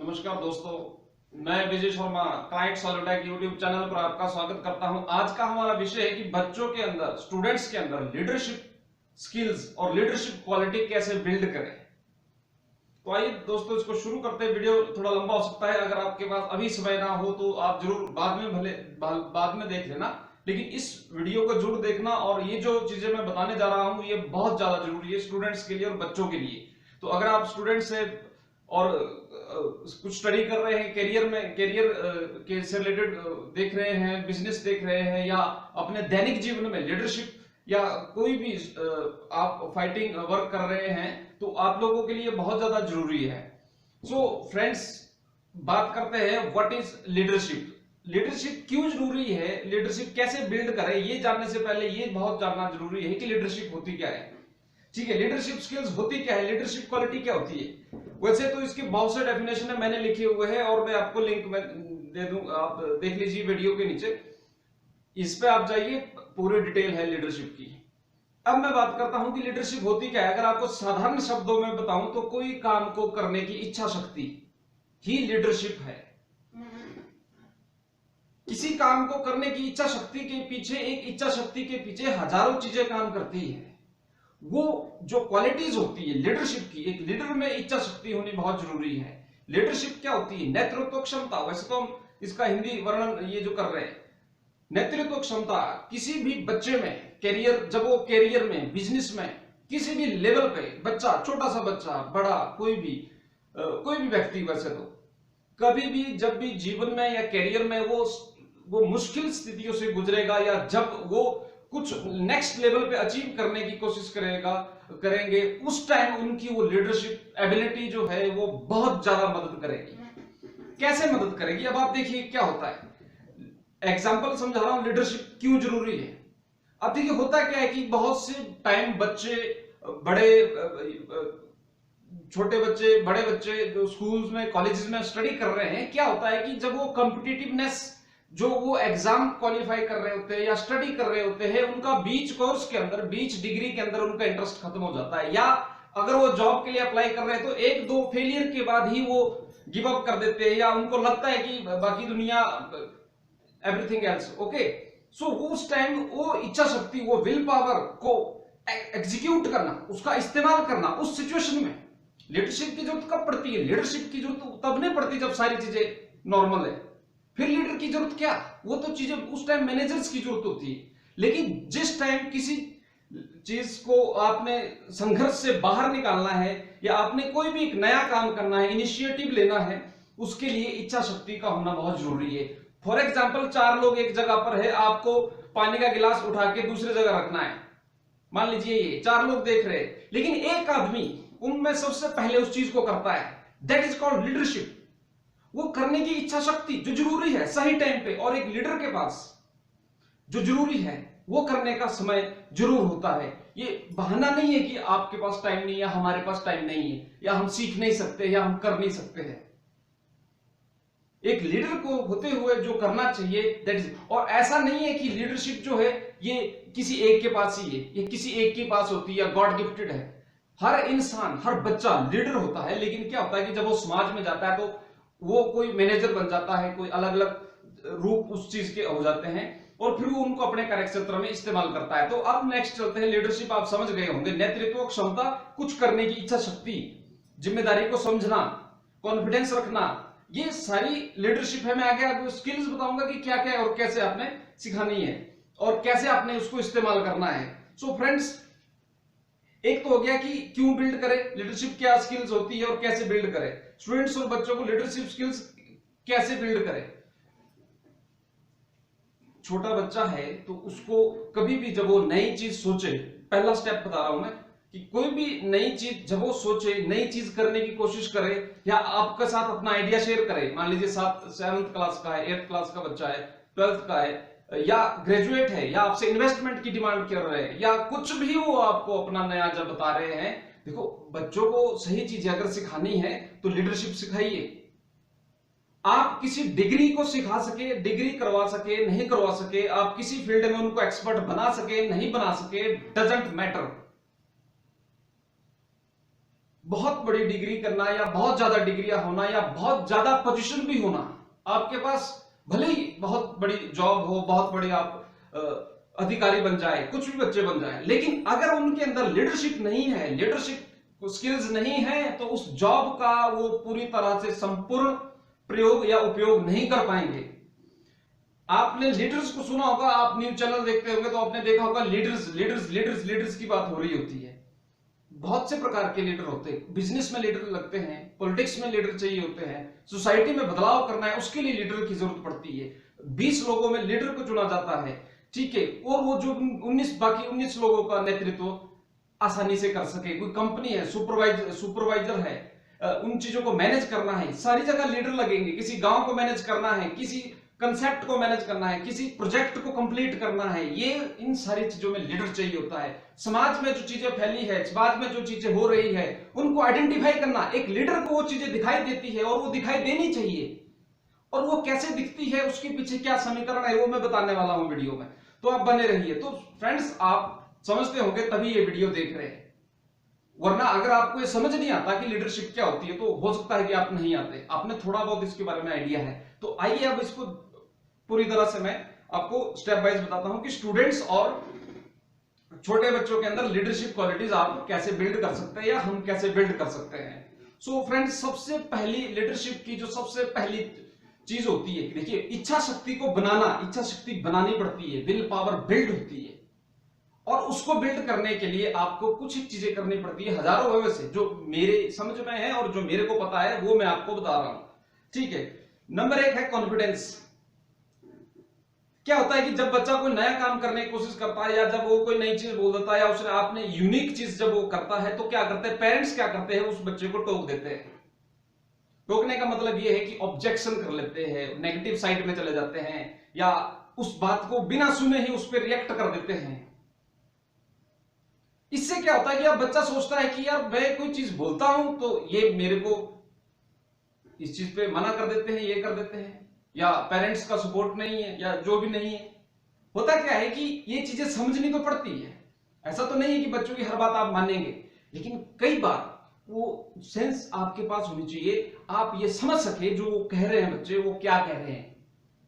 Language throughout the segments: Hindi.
नमस्कार दोस्तों, मैं Vijay Sharma client सॉल्यूटेक YouTube channel पर आपका स्वागत करता हूं। आज का हमारा विषय है कि बच्चों के अंदर, स्टूडेंट्स के अंदर लीडरशिप स्किल्स और लीडरशिप क्वालिटी कैसे बिल्ड करें। तो आइए दोस्तों, इसको शुरू करते हैं। वीडियो थोड़ा लंबा हो सकता है, अगर आपके पास अभी समय ना हो तो आप जरूर बाद में देख लेना, लेकिन इस वीडियो को जरूर देखना। और ये जो चीजें मैं बताने जा रहा हूं ये बहुत ज्यादा जरूरी है स्टूडेंट्स के लिए और बच्चों के लिए। तो अगर आप स्टूडेंट्स है और कुछ स्टडी कर रहे हैं, कैरियर के से रिलेटेड देख रहे हैं, बिजनेस देख रहे हैं, या अपने दैनिक जीवन में लीडरशिप या कोई भी आप फाइटिंग वर्क कर रहे हैं, तो आप लोगों के लिए बहुत ज्यादा जरूरी है। सो फ्रेंड्स, बात करते हैं व्हाट इज लीडरशिप। लीडरशिप क्यों जरूरी है, लीडरशिप कैसे बिल्ड करें, ये जानने से पहले ये बहुत जानना जरूरी है कि लीडरशिप होती क्या है। ठीक है, लीडरशिप स्किल्स होती क्या है, लीडरशिप क्वालिटी क्या होती है। वैसे तो इसके बहुत से डेफिनेशन है, मैंने लिखे हुए हैं और मैं आपको लिंक में दे दूं, आप देख लीजिए वीडियो के नीचे। इस पे आप जाइए, पूरी डिटेल है लीडरशिप की। अब मैं बात करता हूं कि लीडरशिप होती क्या है। अगर आपको साधारण शब्दों में बताऊं तो कोई काम को करने की इच्छा शक्ति ही लीडरशिप है। किसी काम को करने की इच्छा शक्ति के पीछे, एक इच्छा शक्ति के पीछे हजारों चीजें काम करती है। वो जो क्वालिटीज होती है लीडरशिप की, एक लीडर में इच्छा शक्ति होनी बहुत जरूरी है। लीडरशिप क्या होती है? नेतृत्व क्षमता। वैसे तो हम इसका हिंदी वर्णन ये जो कर रहे हैं, नेतृत्व क्षमता किसी भी बच्चे में, कैरियर, जब वो कैरियर में, बिजनेस में, किसी भी लेवल पे बच्चा, छोटा सा बच्चा, बड़ा, कोई भी व्यक्ति, वैसे तो कभी भी जब भी जीवन में या कैरियर में वो मुश्किल स्थितियों से गुजरेगा, या जब वो कुछ नेक्स्ट लेवल पे अचीव करने की कोशिश करेंगे, उस टाइम उनकी वो लीडरशिप एबिलिटी जो है वो बहुत ज्यादा मदद करेगी। कैसे मदद करेगी? अब आप देखिए क्या होता है। एग्जाम्पल समझा रहा हूं लीडरशिप क्यों जरूरी है। अब देखिए होता क्या है कि बहुत से टाइम बच्चे, छोटे बच्चे, बड़े बच्चे जो स्कूल्स में, कॉलेजेस में स्टडी कर रहे हैं, क्या होता है कि जब वो कॉम्पिटिटिवनेस, जो वो एग्जाम क्वालिफाई कर रहे होते हैं या स्टडी कर रहे होते हैं, उनका बीच कोर्स के अंदर, बीच डिग्री के अंदर उनका इंटरेस्ट खत्म हो जाता है। या अगर वो जॉब के लिए अप्लाई कर रहे हैं तो एक दो फेलियर के बाद ही वो गिव अप कर देते हैं, या उनको लगता है कि बाकी दुनिया, एवरीथिंग एल्स ओके। सो उस टाइम वो इच्छा शक्ति, वो विल पावर को एग्जीक्यूट करना, उसका इस्तेमाल करना उस सिचुएशन में लीडरशिप की जरूरत कब पड़ती है? लीडरशिप की जरूरत तब नहीं पड़ती जब सारी चीजें नॉर्मल है। फिर लीडर की जरूरत क्या? वो तो चीजें उस टाइम मैनेजर्स की जरूरत होती है। लेकिन जिस टाइम किसी चीज को आपने संघर्ष से बाहर निकालना है, या आपने कोई भी एक नया काम करना है, इनिशिएटिव लेना है, उसके लिए इच्छा शक्ति का होना बहुत जरूरी है। फॉर एग्जाम्पल, 4 लोग एक जगह पर है, आपको पानी का गिलास उठा के दूसरी जगह रखना है। मान लीजिए ये 4 लोग देख रहे हैं, लेकिन एक आदमी उनमें सबसे पहले उस चीज को करता है। That is called leadership. वो करने की इच्छा शक्ति जो जरूरी है सही टाइम पे, और एक लीडर के पास जो जरूरी है वो करने का समय जरूर होता है। ये बहाना नहीं है कि आपके पास टाइम नहीं है, हमारे पास टाइम नहीं है, या हम सीख नहीं सकते, या हम कर नहीं सकते हैं। एक लीडर को होते हुए जो करना चाहिए, दैट इज। और ऐसा नहीं है कि लीडरशिप जो है ये किसी एक के पास ही है, ये किसी एक के पास होती है या गॉड गिफ्टेड है। हर इंसान, हर बच्चा लीडर होता है। लेकिन क्या होता है कि जब वो समाज में जाता है तो वो कोई मैनेजर बन जाता है, कोई अलग अलग रूप उस चीज के हो जाते हैं, और फिर वो उनको अपने कार्य क्षेत्र में इस्तेमाल करता है। तो अब नेक्स्ट चलते हैं। लीडरशिप आप समझ गए होंगे, नेतृत्व क्षमता, कुछ करने की इच्छा शक्ति, जिम्मेदारी को समझना, कॉन्फिडेंस रखना, ये सारी लीडरशिप है। मैं आगे आपको स्किल्स बताऊंगा कि क्या क्या और कैसे आपने सिखानी है और कैसे आपने उसको इस्तेमाल करना है। सो फ्रेंड्स, एक तो हो गया कि क्यों बिल्ड करें, लीडरशिप क्या स्किल्स होती है और कैसे बिल्ड करें। स्टूडेंट्स और बच्चों को लीडरशिप स्किल्स कैसे बिल्ड करें। छोटा बच्चा है तो उसको कभी भी जब वो नई चीज सोचे, पहला स्टेप बता रहा हूं मैं, कि कोई भी नई चीज जब वो सोचे, नई चीज करने की कोशिश करे, या आपके साथ अपना आइडिया शेयर करे। मान लीजिए 7th क्लास का है, 8th क्लास का बच्चा है, 12th का है, या ग्रेजुएट है, या आपसे इन्वेस्टमेंट की डिमांड कर रहे हैं, या कुछ भी वो आपको अपना नया जब बता रहे हैं। देखो, बच्चों को सही चीजें अगर सिखानी है तो लीडरशिप सिखाइए। आप किसी डिग्री को सिखा सके, डिग्री करवा सके, नहीं करवा सके, आप किसी फील्ड में उनको एक्सपर्ट बना सके, नहीं बना सके, डजंट मैटर। बहुत बड़ी डिग्री करना या बहुत ज्यादा डिग्रियां होना या बहुत ज्यादा पोजीशन भी होना, आपके पास भले ही बहुत बड़ी जॉब हो, बहुत बड़ी आप अधिकारी बन जाए, कुछ भी बच्चे बन जाए, लेकिन अगर उनके अंदर लीडरशिप नहीं है, लीडरशिप स्किल्स नहीं है, तो उस जॉब का वो पूरी तरह से संपूर्ण प्रयोग या उपयोग नहीं कर पाएंगे। आपने लीडर्स को सुना होगा, आप न्यूज चैनल देखते होंगे तो आपने देखा होगा लीडर्स लीडर्स लीडर्स लीडर्स की बात हो रही होती है। बहुत से प्रकार के लीडर होते हैं, बिजनेस में लीडर लगते हैं, पॉलिटिक्स में लीडर चाहिए होते हैं, सोसाइटी में बदलाव करना है उसके लिए लीडर की जरूरत पड़ती है। 20 लोगों में लीडर को चुना जाता है, ठीक है, और वो जो 19 लोगों का नेतृत्व आसानी से कर सके। कोई कंपनी है, सुपरवाइजर है, उन चीजों को मैनेज करना है, सारी जगह लीडर लगेंगे। किसी गांव को मैनेज करना है, किसी कंसेप्ट को मैनेज करना है, किसी प्रोजेक्ट को कंप्लीट करना है, ये इन सारी चीजों में लीडर चाहिए होता है। समाज में जो चीजें फैली है, समाज में जो चीजें हो रही है, उनको आइडेंटिफाई करना, एक लीडर को वो चीजें दिखाई देती है और वो दिखाई देनी चाहिए, और वो कैसे दिखती है, उसके पीछे क्या समीकरण है, वो मैं बताने वाला हूं वीडियो में, तो आप बने रहिए। तो फ्रेंड्स, आप समझते होंगे तभी ये वीडियो देख रहे हैं, वरना अगर आपको ये समझ नहीं आता कि लीडरशिप क्या होती है तो हो सकता है कि आप नहीं आते, आपने थोड़ा बहुत इसके बारे में आइडिया है। तो आइए अब इसको पूरी तरह से मैं आपको स्टेप वाइज बताता हूं कि स्टूडेंट्स और छोटे बच्चों के अंदर लीडरशिप क्वालिटीज आप कैसे बिल्ड कर सकते हैं या हम कैसे बिल्ड कर सकते हैं। सो फ्रेंड्स, सबसे पहली लीडरशिप की जो सबसे पहली चीज होती है, देखिए, इच्छा शक्ति को बनाना, इच्छा शक्ति बनानी पड़ती है, विल पावर बिल्ड होती है, और उसको बिल्ड करने के लिए आपको कुछ ही चीजें करनी पड़ती है, हजारों में से जो मेरे समझ में है और जो मेरे को पता है वो मैं आपको बता रहा हूं, ठीक है। नंबर 1 है कॉन्फिडेंस। क्या होता है कि जब बच्चा कोई नया काम करने की कोशिश करता है, या जब वो कोई नई चीज बोल देता है, या उसने आपने यूनिक चीज जब वो करता है, तो क्या करते हैं पेरेंट्स, क्या करते हैं, उस बच्चे को टोक देते हैं। टोकने का मतलब ये है कि ऑब्जेक्शन कर लेते हैं, नेगेटिव साइड में चले जाते हैं, या उस बात को बिना सुने ही उस पर रिएक्ट कर देते हैं। इससे क्या होता है कि अब बच्चा सोचता है कि यार मैं कोई चीज बोलता हूं तो ये मेरे को इस चीज पे मना कर देते हैं, ये कर देते हैं, या पेरेंट्स का सपोर्ट नहीं है, या जो भी नहीं है। होता क्या है कि ये चीजें समझनी तो पड़ती है, ऐसा तो नहीं है कि बच्चों की हर बात आप मानेंगे, लेकिन कई बार वो सेंस आपके पास होनी चाहिए, आप ये समझ सके जो वो कह रहे हैं बच्चे, वो क्या कह रहे हैं,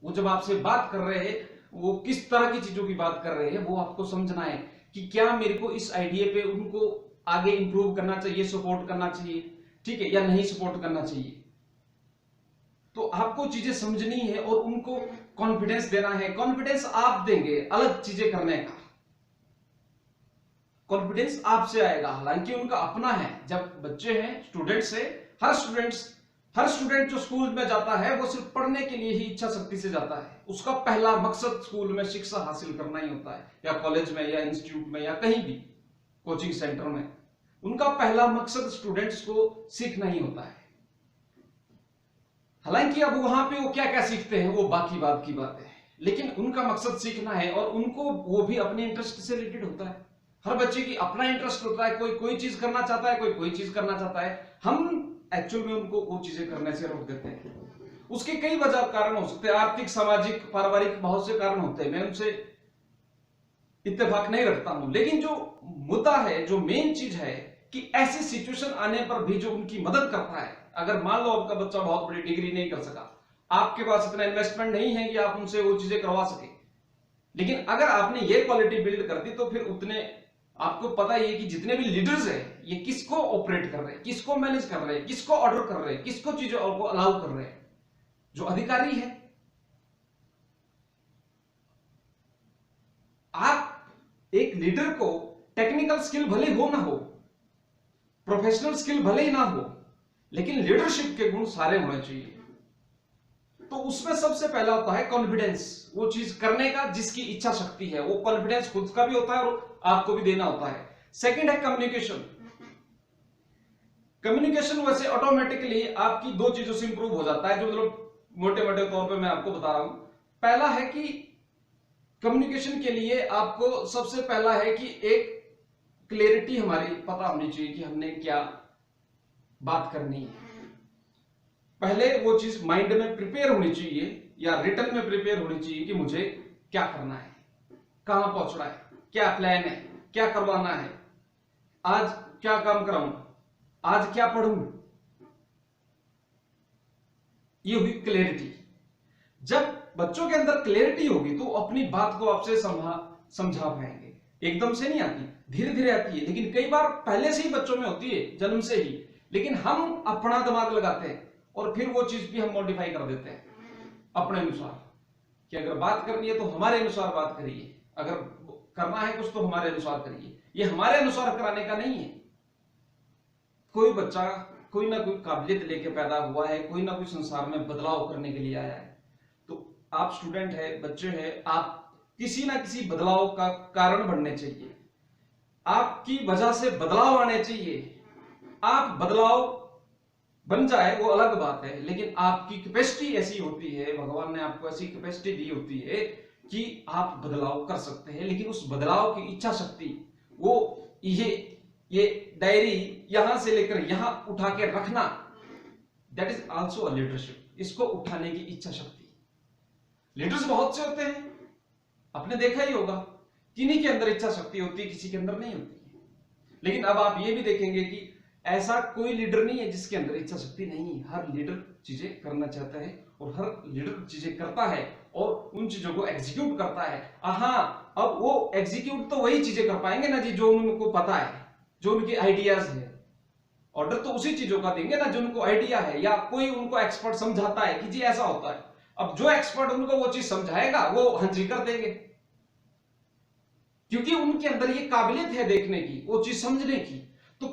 वो जब आपसे बात कर रहे हैं वो किस तरह की चीजों की बात कर रहे हैं, वो आपको समझना है कि क्या मेरे को इस आइडिया पे उनको आगे इंप्रूव करना चाहिए, सपोर्ट करना चाहिए, ठीक है, या नहीं सपोर्ट करना चाहिए। तो आपको चीजें समझनी है और उनको कॉन्फिडेंस देना है। कॉन्फिडेंस आप देंगे अलग चीजें करने का, कॉन्फिडेंस आपसे आएगा, हालांकि उनका अपना है। जब बच्चे हैं, स्टूडेंट्स है, हर स्टूडेंट जो स्कूल में जाता है वो सिर्फ पढ़ने के लिए ही इच्छा शक्ति से जाता है। उसका पहला मकसद स्कूल में शिक्षा हासिल करना ही होता है, या कॉलेज में, या इंस्टीट्यूट में, या कहीं भी कोचिंग सेंटर में। उनका पहला मकसद स्टूडेंट्स को सीखना ही होता है। हालांकि अब वहां पे वो क्या क्या सीखते हैं वो बाकी बात की बात है, लेकिन उनका मकसद सीखना है, और उनको वो भी अपने इंटरेस्ट से रिलेटेड होता है। हर बच्चे की अपना इंटरेस्ट होता है, कोई चीज करना चाहता है, कोई चीज करना चाहता है। हम एक्चुअल में उनको वो चीजें करने से रोक देते हैं। उसके कई वजह कारण हो सकते हैं, आर्थिक, सामाजिक, पारिवारिक, बहुत से कारण होते हैं, मैं उनसे इत्तेफाक नहीं रखता हूं। लेकिन जो मुद्दा है, जो मेन चीज है कि ऐसी सिचुएशन आने पर भी जो उनकी मदद करता है, अगर मान लो आपका बच्चा बहुत बड़ी डिग्री नहीं कर सका, आपके पास इतना इन्वेस्टमेंट नहीं है कि आप उनसे वो चीजें करवा सके, लेकिन अगर आपने ये क्वालिटी बिल्ड कर दी तो फिर उतने आपको पता ही है कि जितने भी लीडर्स हैं ये किसको ऑपरेट कर रहे हैं, किसको मैनेज कर रहे हैं, किसको ऑर्डर कर रहे हैं, किसको चीजों को अलाउ कर रहे हैं, जो अधिकारी है। आप एक लीडर को टेक्निकल स्किल भले हो ना हो, प्रोफेशनल स्किल भले ही ना हो, लेकिन लीडरशिप के गुण सारे होने चाहिए। तो उसमें सबसे पहला होता है कॉन्फिडेंस, वो चीज करने का जिसकी इच्छा शक्ति है, वो कॉन्फिडेंस खुद का भी होता है और आपको भी देना होता है। सेकंड है कम्युनिकेशन। कम्युनिकेशन वैसे ऑटोमेटिकली आपकी दो चीजों से इंप्रूव हो जाता है, जो मतलब मोटे मोटे तौर पे मैं आपको बता रहा हूं। पहला है कि कम्युनिकेशन के लिए आपको सबसे पहला है कि एक क्लैरिटी हमारी पता होनी चाहिए कि हमने क्या बात करनी है। पहले वो चीज माइंड में प्रिपेयर होनी चाहिए, या रिटर्न में प्रिपेयर होनी चाहिए कि मुझे क्या करना है, कहां पहुंचना है, क्या प्लान है, क्या करवाना है, आज क्या काम कराऊंगा, आज क्या पढ़ूं, ये हुई क्लैरिटी। जब बच्चों के अंदर क्लैरिटी होगी तो अपनी बात को आपसे समझा पाएंगे। एकदम से नहीं आती, धीरे धीरे आती है, लेकिन कई बार पहले से ही बच्चों में होती है, जन्म से ही, लेकिन हम अपना दिमाग लगाते हैं और फिर वो चीज भी हम मॉडिफाई कर देते हैं अपने अनुसार, कि अगर बात करनी है तो हमारे अनुसार बात करिए, अगर करना है कुछ तो हमारे अनुसार करिए। ये हमारे अनुसार कराने का नहीं है। कोई बच्चा कोई ना कोई काबिलियत लेके पैदा हुआ है, कोई ना कोई संसार में बदलाव करने के लिए आया है। तो आप स्टूडेंट है, बच्चे हैं, आप किसी ना किसी बदलाव का कारण बनने चाहिए, आपकी वजह से बदलाव आने चाहिए। आप बदलाव बन जाए वो अलग बात है, लेकिन आपकी कैपेसिटी ऐसी होती है, भगवान ने आपको ऐसी कैपेसिटी दी होती है कि आप बदलाव कर सकते हैं। लेकिन उस बदलाव की इच्छा शक्ति, वो ये डायरी यहां से लेकर यहां उठा के रखना, that is also a leadership. इसको उठाने की इच्छा शक्ति। लीडर्स बहुत से होते हैं, आपने देखा ही होगा, किन्हीं के अंदर इच्छा शक्ति होती है, किसी के अंदर नहीं होती है। लेकिन अब आप ये भी देखेंगे कि ऐसा कोई लीडर नहीं है जिसके अंदर इच्छा शक्ति नहीं है। हर लीडर चीजें करना चाहता है और हर लीडर चीजें करता है और उन चीजों को एग्जीक्यूट करता है। हाँ, अब वो एग्जीक्यूट तो वही चीजें कर पाएंगे ना जी जो उनको पता है, जो उनके आइडियाज है। ऑर्डर तो उसी चीजों का देंगे ना जो उनको आइडिया है, या कोई उनको एक्सपर्ट समझाता है कि जी ऐसा होता है। अब जो एक्सपर्ट उनको वो चीज समझाएगा वो हाँ जी कर देंगे, क्योंकि उनके अंदर ये काबिलियत है देखने की, वो चीज समझने की। तो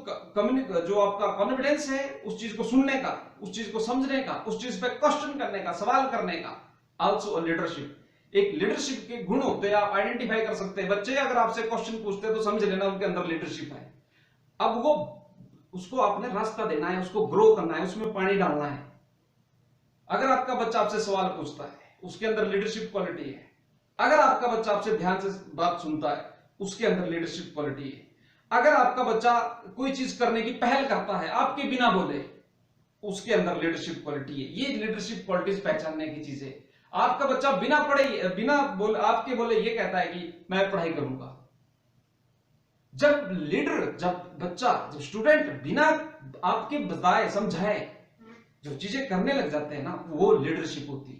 जो आपका कॉन्फिडेंस है उस चीज को सुनने का, उस चीज को समझने का, उस चीज पे क्वेश्चन करने का, सवाल करने का, आल्सो अ लीडरशिप। एक लीडरशिप के गुण होते हैं, आप आइडेंटिफाई कर सकते हैं। बच्चे अगर आपसे क्वेश्चन पूछते हैं तो समझ लेना उनके अंदर लीडरशिप है। अब वो उसको आपने रास्ता देना है, उसको ग्रो करना है, उसमें पानी डालना है। अगर आपका बच्चा आपसे सवाल पूछता है, उसके अंदर लीडरशिप क्वालिटी है। अगर आपका बच्चा आपसे ध्यान से बात सुनता है, उसके अंदर लीडरशिप क्वालिटी है। अगर आपका बच्चा कोई चीज करने की पहल करता है आपके बिना बोले, उसके अंदर लीडरशिप क्वालिटी है। ये लीडरशिप क्वालिटीज पहचानने की चीज है। आपका बच्चा बिना पढ़े, बिना बोले, आपके बोले ये कहता है कि मैं पढ़ाई करूंगा। जब बच्चा, जब स्टूडेंट बिना आपके बताए समझाए जो चीजें करने लग जाते हैं ना, वो लीडरशिप होती है।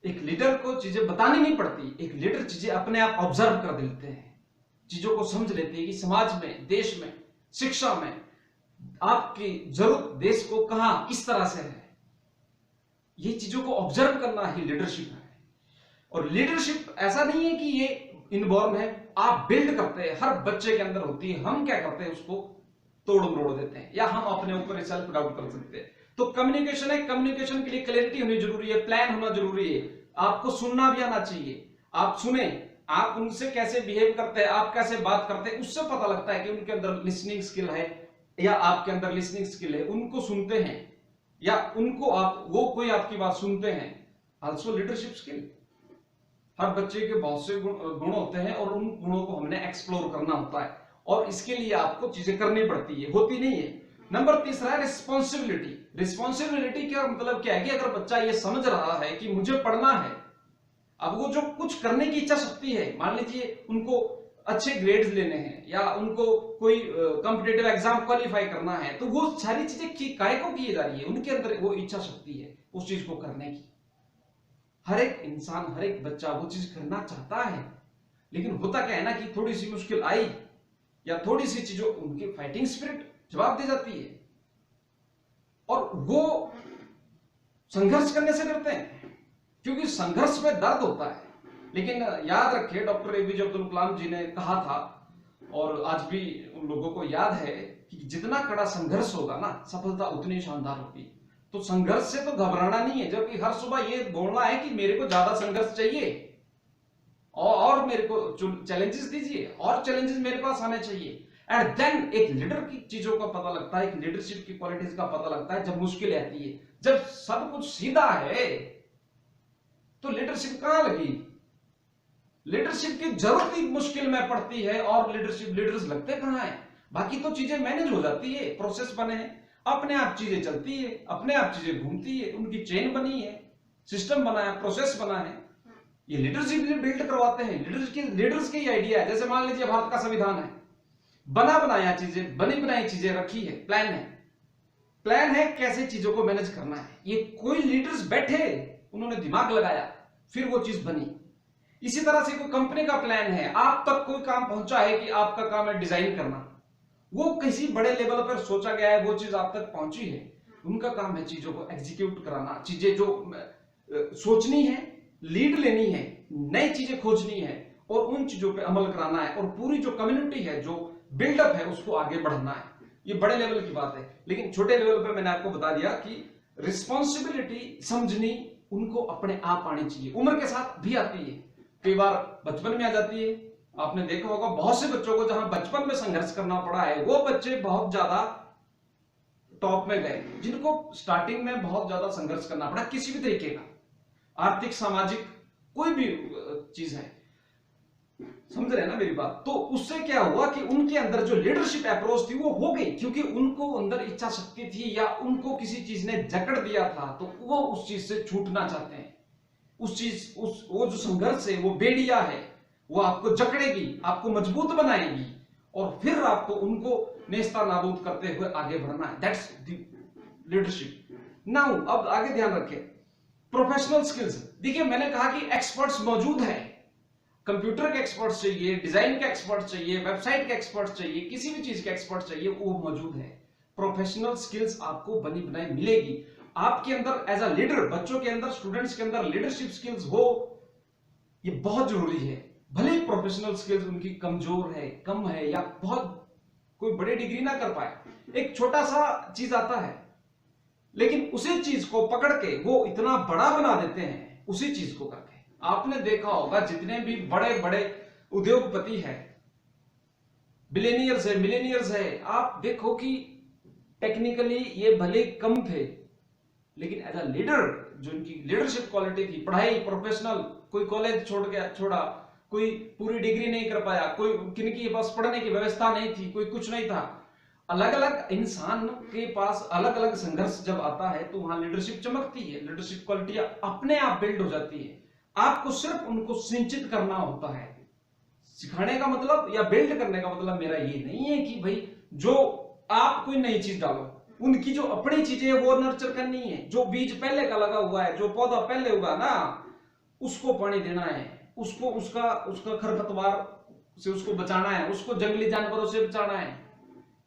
एक लीडर को चीजें बतानी नहीं पड़ती, एक लीडर चीजें अपने आप ऑब्जर्व कर देते हैं, चीजों को समझ लेते हैं कि समाज में, देश में, शिक्षा में आपकी जरूरत देश को कहां किस तरह से है। ये चीजों को ऑब्जर्व करना ही लीडरशिप है। और लीडरशिप ऐसा नहीं है कि ये इनबॉर्न है, आप बिल्ड करते हैं, हर बच्चे के अंदर होती है। हम क्या करते हैं, उसको तोड़ मरोड़ देते हैं, या हम अपने ऊपर सेल्फ डाउट कर सकते हैं। तो कम्युनिकेशन है, कम्युनिकेशन के लिए क्लैरिटी होनी जरूरी है, प्लान होना जरूरी है। आपको सुनना भी आना चाहिए। आप सुने, आप उनसे कैसे बिहेव करते हैं, आप कैसे बात करते हैं, उससे पता लगता है कि उनके अंदर लिसनिंग स्किल है या आपके अंदर लिसनिंग स्किल है। उनको सुनते हैं या उनको वो कोई आपकी बात सुनते हैं, आल्सो लीडरशिप स्किल। हर बच्चे के बहुत से गुण होते हैं और उन गुणों को हमने एक्सप्लोर करना होता है, और इसके लिए आपको चीजें करनी पड़ती है, होती नहीं है। नंबर तीसरा है रिस्पॉन्सिबिलिटी। रिस्पॉन्सिबिलिटी का मतलब क्या है कि अगर बच्चा ये समझ रहा है कि मुझे पढ़ना है, अब वो जो कुछ करने की इच्छा शक्ति है, मान लीजिए उनको अच्छे ग्रेड्स लेने हैं या उनको कोई कॉम्पिटिटिव एग्जाम क्वालिफाई करना है, तो वो सारी चीजें काय को की जा रही है, उनके अंदर वो इच्छा शक्ति है उस चीज को करने की। हर एक इंसान, हर एक बच्चा वो चीज करना चाहता है, लेकिन होता क्या है ना कि थोड़ी सी मुश्किल आई या थोड़ी सी चीजों, उनकी फाइटिंग स्पिरिट जवाब दे जाती है और वो संघर्ष करने से डरते हैं, क्योंकि संघर्ष में दर्द होता है। लेकिन याद रखिए, डॉक्टर एपीजे अब्दुल कलाम जी ने कहा था, और आज भी उन लोगों को याद है, कि जितना कड़ा संघर्ष होगा ना, सफलता उतनी शानदार होगी। तो संघर्ष से तो घबराना नहीं है, जबकि हर सुबह ये बोलना है कि मेरे को ज्यादा संघर्ष चाहिए और मेरे को चैलेंजेस दीजिए, और चैलेंजेस मेरे पास आने चाहिए। एंड देन एक लीडर की चीजों का पता लगता है, एक लीडरशिप की क्वालिटीज का पता लगता है जब मुश्किल आती है। जब सब कुछ सीधा है तो लीडरशिप कहां लगी? लीडरशिप की जरूरत ही मुश्किल में पड़ती है, और लीडर्स लगते कहां है? बाकी तो चीजें मैनेज हो जाती है, प्रोसेस बने हैं, अपने आप चीजें चलती है, अपने आप चीजें घूमती है, उनकी चेन बनी है, सिस्टम बना है, प्रोसेस बना है। ये लीडरशिप बिल्ड करवाते हैं, लीडर्स के आइडिया है। जैसे मान लीजिए भारत का संविधान है, बना बनाया चीजें, बनी बनाई चीजें रखी है, प्लान है कैसे चीजों को मैनेज करना है। ये कोई लीडर्स बैठे, उन्होंने दिमाग लगाया, फिर वो चीज बनी। इसी तरह से कोई कंपनी का प्लान है, आप तक कोई काम पहुंचा है कि आपका काम है डिजाइन करना, वो किसी बड़े लेवल पर सोचा गया है, वो चीज आप तक पहुंची है, उनका काम है चीजों को एग्जीक्यूट कराना, चीजें जो सोचनी है, लीड लेनी है, नई चीजें खोजनी है और उन चीजों पे अमल कराना है, और पूरी जो कम्युनिटी है, जो बिल्डअप है, उसको आगे बढ़ाना है। ये बड़े लेवल की बात है। लेकिन छोटे लेवल पे मैंने आपको बता दिया कि रिस्पॉन्सिबिलिटी समझनी उनको अपने आप आनी चाहिए, उम्र के साथ भी आती है, कई बार बचपन में आ जाती है। आपने देखा होगा बहुत से बच्चों को जहां बचपन में संघर्ष करना पड़ा है, वो बच्चे बहुत ज्यादा टॉप में गए, जिनको स्टार्टिंग में बहुत ज्यादा संघर्ष करना पड़ा, किसी भी तरीके का, आर्थिक, सामाजिक, कोई भी चीज है। समझ रहे हैं ना मेरी बात? तो उससे क्या हुआ कि उनके अंदर जो लीडरशिप अप्रोच थी वो हो गई, क्योंकि उनको अंदर इच्छा शक्ति थी, या उनको किसी चीज ने जकड़ दिया था, तो वो उस चीज से छूटना चाहते हैं। वो जो संघर्ष है, वो बेड़िया है, वो आपको जकड़ेगी, आपको मजबूत बनाएगी, और फिर आपको उनको नेस्ता नाबूद करते हुए आगे बढ़ना है। That's the leadership. नाउ अब आगे ध्यान रखें, प्रोफेशनल स्किल्स। देखिए मैंने कहा कि एक्सपर्ट्स मौजूद है, कंप्यूटर के एक्सपर्ट्स चाहिए, डिजाइन के एक्सपर्ट्स चाहिए, वेबसाइट के एक्सपर्ट्स चाहिए, किसी भी चीज के एक्सपर्ट चाहिए, वो मौजूद है। प्रोफेशनल स्किल्स आपको बनी बनाई मिलेगी। आपके अंदर एज अ लीडर, बच्चों के अंदर, स्टूडेंट्स के अंदर लीडरशिप स्किल्स हो, ये बहुत जरूरी है। भले ही प्रोफेशनल स्किल्स उनकी कमजोर है, कम है, या बहुत कोई बड़ी डिग्री ना कर पाए, एक छोटा सा चीज आता है, लेकिन उसी चीज को पकड़ के वो इतना बड़ा बना देते हैं, उसी चीज को करके। आपने देखा होगा जितने भी बड़े बड़े उद्योगपति हैं, बिलियनियर्स है, मिलेनियर्स है, आप देखो कि टेक्निकली ये भले कम थे, लेकिन एज अ लीडर जो इनकी लीडरशिप क्वालिटी थी, पढ़ाई, प्रोफेशनल, कोई कॉलेज छोड़ा, कोई पूरी डिग्री नहीं कर पाया, कोई किनकी पास पढ़ने की व्यवस्था नहीं थी, कोई कुछ नहीं था, अलग अलग इंसान के पास अलग अलग संघर्ष जब आता है, तो वहां लीडरशिप चमकती है, लीडरशिप क्वालिटी अपने आप बिल्ड हो जाती है। आपको सिर्फ उनको सिंचित करना होता है। सिखाने का मतलब या बिल्ड करने का मतलब मेरा ये नहीं है कि भाई जो आप कोई नई चीज डालो, उनकी जो अपनी चीजें है वो नर्चर करनी है। जो बीज पहले का लगा हुआ है, जो पौधा पहले उगा ना, उसको पानी देना है, उसको उसका खरपतवार से उसको बचाना है, उसको जंगली जानवरों से बचाना है,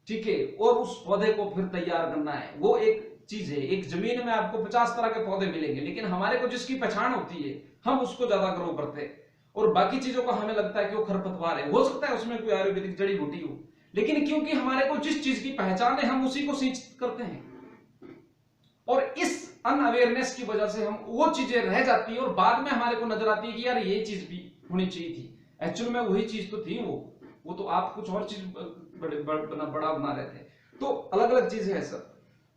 ठीक है, और उस पौधे को फिर तैयार करना है। वो एक चीज है। एक जमीन में आपको 50 तरह के पौधे मिलेंगे, लेकिन हमारे को जिसकी पहचान होती है, हम उसको ज्यादा ग्रो करते हैं, और बाकी चीजों का हमें लगता है कि वो खरपतवार है, हो सकता है उसमें कोई आयुर्वेदिक जड़ी बूटी हो, लेकिन क्योंकि हमारे को जिस चीज की पहचान है, हम उसी को सिंचित करते हैं, और इस अनअवेयरनेस की वजह से हम वो चीजें रह जाती है, और बाद में हमारे को नजर आती है कि यार ये चीज भी होनी चाहिए थी, एक्चुअल में वही चीज तो थी, वो तो आप कुछ और चीज बड़ा बना रहे थे। तो अलग अलग चीज है सर।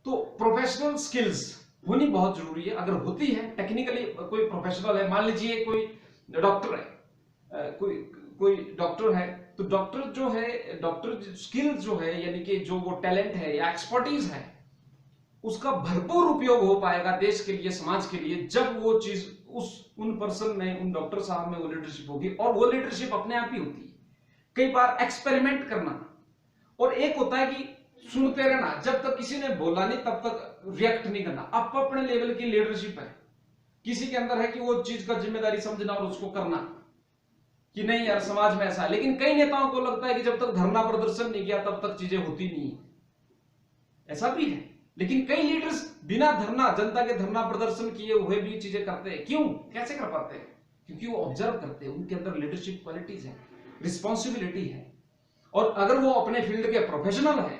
तो प्रोफेशनल स्किल्स होनी बहुत जरूरी है। अगर होती है, टेक्निकली कोई प्रोफेशनल है, मान लीजिए कोई डॉक्टर है, कोई डॉक्टर है, तो डॉक्टर जो है, डॉक्टर स्किल जो है, यानी कि जो वो टैलेंट है या एक्सपर्टीज है, उसका भरपूर उपयोग हो पाएगा देश के लिए, समाज के लिए, जब वो चीज उन पर्सन में, उन डॉक्टर साहब में वो लीडरशिप होगी। और वो लीडरशिप अपने आप ही होती है। कई बार एक्सपेरिमेंट करना, और एक होता है कि सुनते रहना, जब तक किसी ने बोला नहीं तब तक रिएक्ट नहीं करना। आप अपने लेवल की लीडरशिप है, किसी के अंदर है कि वो चीज का जिम्मेदारी समझना और उसको करना, कि नहीं यार समाज में ऐसा है। लेकिन कई नेताओं को लगता है कि जब तक धरना प्रदर्शन नहीं किया तब तक चीजें होती नहीं, ऐसा भी है। लेकिन कई लीडर्स बिना धरना, जनता के धरना प्रदर्शन किए हुए भी चीजें करते हैं। क्यों, कैसे कर पाते हैं? क्योंकि वो ऑब्जर्व करते हैं, उनके अंदर लीडरशिप क्वालिटीज है, रिस्पॉन्सिबिलिटी है। और अगर वो अपने फील्ड के प्रोफेशनल है,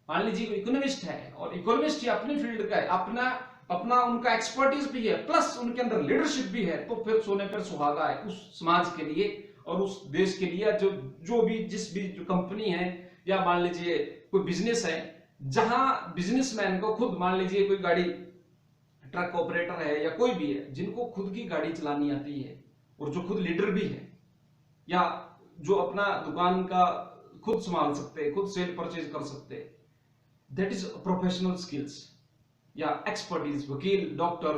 मान लीजिए इकोनॉमिस्ट है, और इकोनॉमिस्ट ही अपनी फील्ड का है, अपना उनका एक्सपर्टीज भी है, प्लस उनके अंदर लीडरशिप भी है, तो फिर सोने पर सुहागा है उस समाज के लिए और उस देश के लिए। जो भी जिस भी जो कंपनी है, या मान लीजिए कोई बिजनेस है, जहां बिजनेसमैन को खुद, मान लीजिए कोई गाड़ी ट्रक ऑपरेटर है या कोई भी है, जिनको खुद की गाड़ी चलानी आती है और जो खुद लीडर भी है, या जो अपना दुकान का खुद संभाल सकते हैं, खुद सेल परचेज कर सकते हैं, दैट इज प्रोफेशनल स्किल्स या एक्सपर्टीज। वकील, doctor,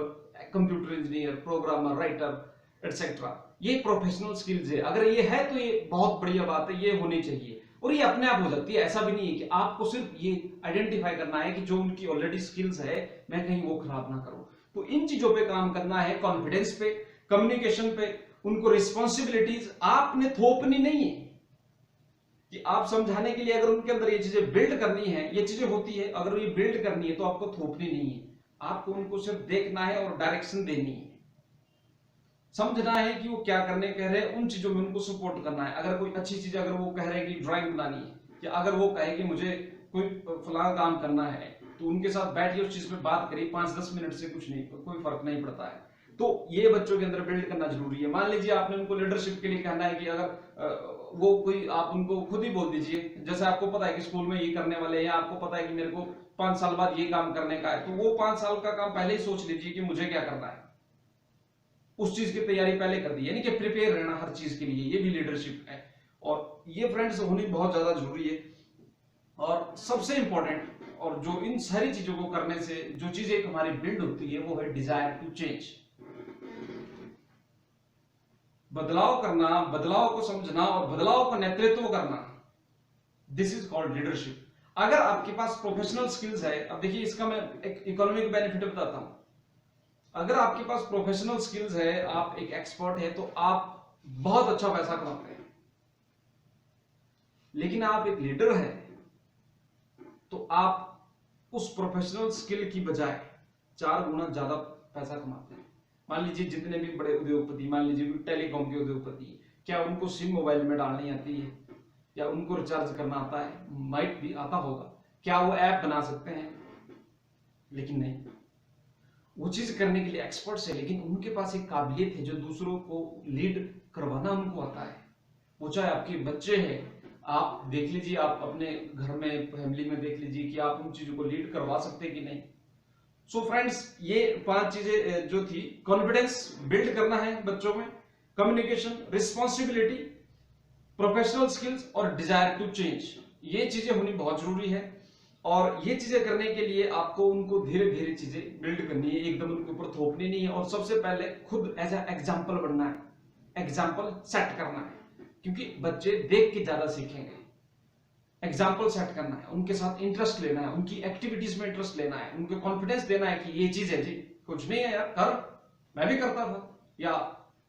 computer engineer, programmer, writer etcetera, ये प्रोफेशनल स्किल्स है। अगर ये है तो ये बहुत बढ़िया बात है, ये होनी चाहिए। और ये अपने आप हो जाती है। ऐसा भी नहीं है कि आपको सिर्फ ये आइडेंटिफाई करना है कि जो उनकी ऑलरेडी स्किल्स है मैं कहीं वो खराब ना करूं। तो इन चीजों पे काम करना है, कॉन्फिडेंस पे, कम्युनिकेशन पे, उनको रिस्पॉन्सिबिलिटीज आपने थोपनी नहीं है कि आप समझाने के लिए, अगर उनके अंदर ये चीजें बिल्ड करनी है, ये चीजें होती है, अगर ये बिल्ड करनी है तो आपको थोपनी नहीं है, आपको उनको सिर्फ देखना है और डायरेक्शन देनी है, समझना है कि वो क्या करने कह रहे हैं, उन चीजों में उनको सपोर्ट करना है। अगर कोई अच्छी चीज, अगर वो कह रहे हैं कि ड्राइंग बनानी है, या अगर वो कहे कि मुझे कोई फलाना काम करना है, तो उनके साथ बैठिए, उस चीज पे बात करिए, 5-10 मिनट से कुछ नहीं, कोई फर्क नहीं पड़ता है। तो ये बच्चों के अंदर बिल्ड करना जरूरी है। मान लीजिए आपने उनको लीडरशिप के लिए कहना है कि अगर वो कोई, आप उनको खुद ही बोल दीजिए, जैसे आपको पता है कि स्कूल में ये करने वाले हैं, या आपको पता है कि मेरे को 5 साल बाद ये काम करने का है, तो वो 5 साल का काम पहले ही सोच लीजिए कि मुझे क्या करना है, उस चीज की तैयारी पहले कर दी, यानी कि प्रिपेयर रहना हर चीज के लिए, ये भी लीडरशिप है। और ये फ्रेंड्स होनी बहुत ज्यादा जरूरी है। और सबसे इंपॉर्टेंट, और जो इन सारी चीजों को करने से जो चीज एक हमारी बिल्ड होती है, वो है डिजायर टू चेंज, बदलाव करना, बदलाव को समझना और बदलाव का नेतृत्व करना। This is called leadership. अगर आपके पास प्रोफेशनल स्किल्स है, अब देखिए इसका मैं एक इकोनॉमिक बेनिफिट बताता हूं। अगर आपके पास प्रोफेशनल स्किल्स है, आप एक एक्सपर्ट है, तो आप बहुत अच्छा पैसा कमाते हैं। लेकिन आप एक लीडर है, तो आप उस प्रोफेशनल स्किल की बजाय 4 गुना ज्यादा पैसा कमाते हैं। मान लीजिए जितने भी बड़े उद्योगपति, मान लीजिए टेलीकॉम के उद्योगपति, क्या उनको सिम मोबाइल में डालनी आती है, या उनको रिचार्ज करना आता है? माइट भी आता होगा। क्या वो ऐप बना सकते हैं? लेकिन नहीं, वो चीज करने के लिए एक्सपर्ट्स है, लेकिन उनके पास एक काबिलियत है जो दूसरों को लीड करवाना उनको आता है। वो चाहे आपके बच्चे हैं, आप देख लीजिए, आप अपने घर में, फैमिली में देख लीजिए कि आप उन चीजों को लीड करवा सकते हैं कि नहीं। सो फ्रेंड्स, ये 5 चीजें जो थी, कॉन्फिडेंस बिल्ड करना है बच्चों में, कम्युनिकेशन, रिस्पॉन्सिबिलिटी, प्रोफेशनल स्किल्स और डिजायर टू चेंज, ये चीजें होनी बहुत जरूरी है। और ये चीजें करने के लिए आपको उनको धीरे धीरे चीजें बिल्ड करनी है, एकदम उनके ऊपर थोपनी नहीं है। और सबसे पहले खुद एज ए एग्जाम्पल बनना है, एग्जाम्पल सेट करना है, क्योंकि बच्चे देख के ज्यादा सीखेंगे। एग्जाम्पल सेट करना है, उनके साथ इंटरेस्ट लेना है, उनकी एक्टिविटीज में इंटरेस्ट लेना है, उनको कॉन्फिडेंस देना है कि ये चीज है जी, कुछ नहीं है यार, कर, मैं भी करता था। या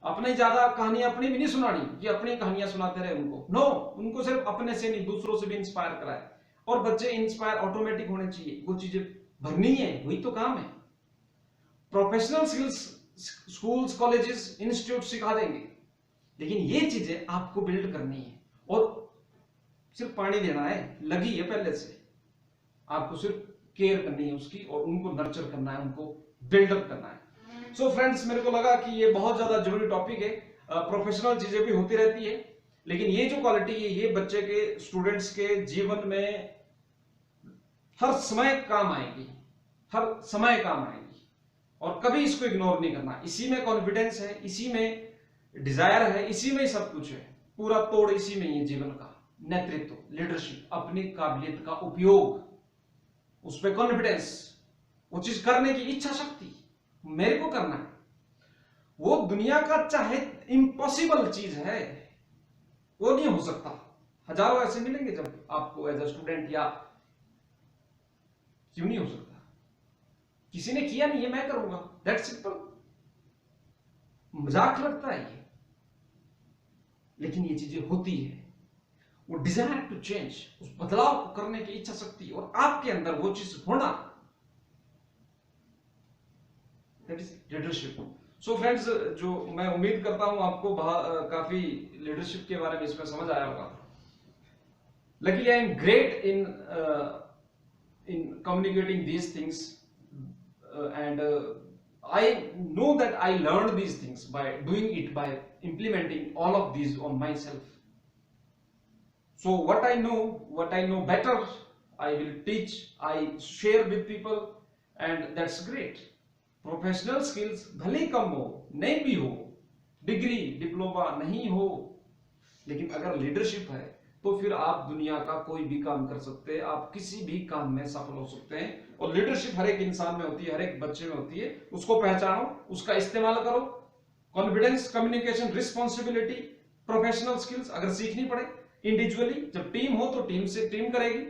अपने ज्यादा कहानियां अपनी भी नहीं सुनानी कि अपनी कहानियां सुनाते रहे उनको, नो, उनको सिर्फ अपने से नहीं, दूसरों से भी इंस्पायर कराए। और बच्चे इंस्पायर ऑटोमेटिक होने चाहिए, वो चीजें भरनी है, वही तो काम है। Professional skills schools, colleges, institute सिखा देंगे, लेकिन ये चीजें आपको बिल्ड करनी है। और सिर्फ पानी देना है, लगी है पहले से, आपको सिर्फ केयर करनी है उसकी, और उनको नर्चर करना है, उनको बिल्डअप करना है। सो फ्रेंड्स, मेरे को लगा कि ये बहुत ज्यादा जरूरी टॉपिक है। प्रोफेशनल चीजें भी होती रहती है, लेकिन ये जो क्वालिटी है, ये बच्चे के, स्टूडेंट्स के जीवन में हर समय काम आएगी, हर समय काम आएगी, और कभी इसको इग्नोर नहीं करना। इसी में कॉन्फिडेंस है, इसी में डिजायर है, इसी में ही सब कुछ है, पूरा तोड़ इसी में ही है जीवन का। नेतृत्व, लीडरशिप, अपनी काबिलियत का उपयोग, उस पर कॉन्फिडेंस, वो चीज करने की इच्छा शक्ति, मेरे को करना है, वो दुनिया का चाहे इम्पॉसिबल चीज है, वो नहीं हो सकता। हजारों ऐसे मिलेंगे जब आपको एज अ स्टूडेंट, या क्यों नहीं हो सकता, किसी ने किया नहीं है, मैं करूंगा, दैट्स सिंपल। मजाक लगता है ये, लेकिन ये चीजें होती है। वो डिजायर टू चेंज, उस बदलाव को करने की इच्छा शक्ति, और आपके अंदर वो चीज होना, that is leadership. So friends, जो मैं उम्मीद करता हूं आपको काफी लीडरशिप के बारे में इसमें समझ आया होगा। Luckily I am great in communicating these things, and I know that I learned these things by doing it, by implementing all of these on myself. So what I know better, I will teach, I share with people, and that's great. Professional skills भले कम हो, नहीं भी हो, डिग्री डिप्लोमा नहीं हो, लेकिन अगर लीडरशिप है तो फिर आप दुनिया का कोई भी काम कर सकते हैं, आप किसी भी काम में सफल हो सकते हैं। और लीडरशिप हर एक इंसान में होती है, हर एक बच्चे में होती है, उसको पहचानो, उसका इस्तेमाल करो। Confidence, communication, responsibility, professional skills अगर सीखनी पड़े, इंडिविजुअली, जब टीम हो तो टीम से टीम करेगी,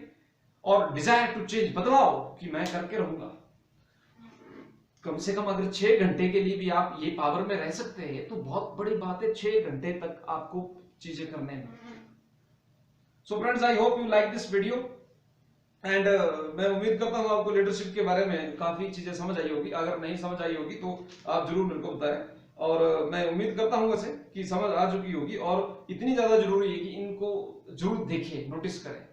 और डिजायर टू चेंज, बदलाव कि मैं करके रहूंगा। कम से कम अगर 6 घंटे के लिए भी आप ये पावर में रह सकते हैं तो बहुत बड़ी बात है, 6 घंटे तक आपको चीजें करने में। So friends, I hope you like this video and मैं उम्मीद करता हूं आपको लीडरशिप के बारे में काफी चीजें समझ आई होगी। अगर नहीं समझ आई होगी तो आप जरूर मेरे को बताएं, और मैं उम्मीद करता हूं वैसे कि समझ आ चुकी होगी, और इतनी ज्यादा जरूरी है कि इनको जरूर देखें, नोटिस करें।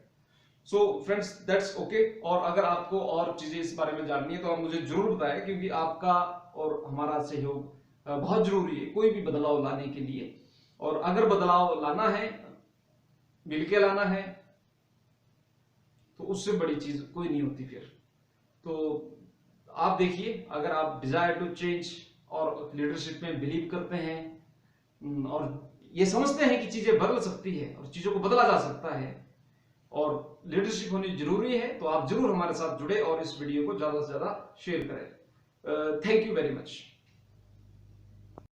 So friends, that's okay. और अगर आपको और चीजें इस बारे में जाननी है तो आप मुझे जरूर बताएं, क्योंकि आपका और हमारा सहयोग बहुत जरूरी है कोई भी बदलाव लाने के लिए। और अगर बदलाव लाना है, मिलके लाना है, तो उससे बड़ी चीज कोई नहीं होती फिर। तो आप देखिए, अगर आप डिजायर टू चेंज और लीडरशिप में बिलीव करते हैं और ये समझते हैं कि चीजें बदल सकती है और चीजों को बदला जा सकता है और लीडरशिप होनी जरूरी है, तो आप जरूर हमारे साथ जुड़े और इस वीडियो को ज्यादा से ज्यादा शेयर करें। Thank you very much.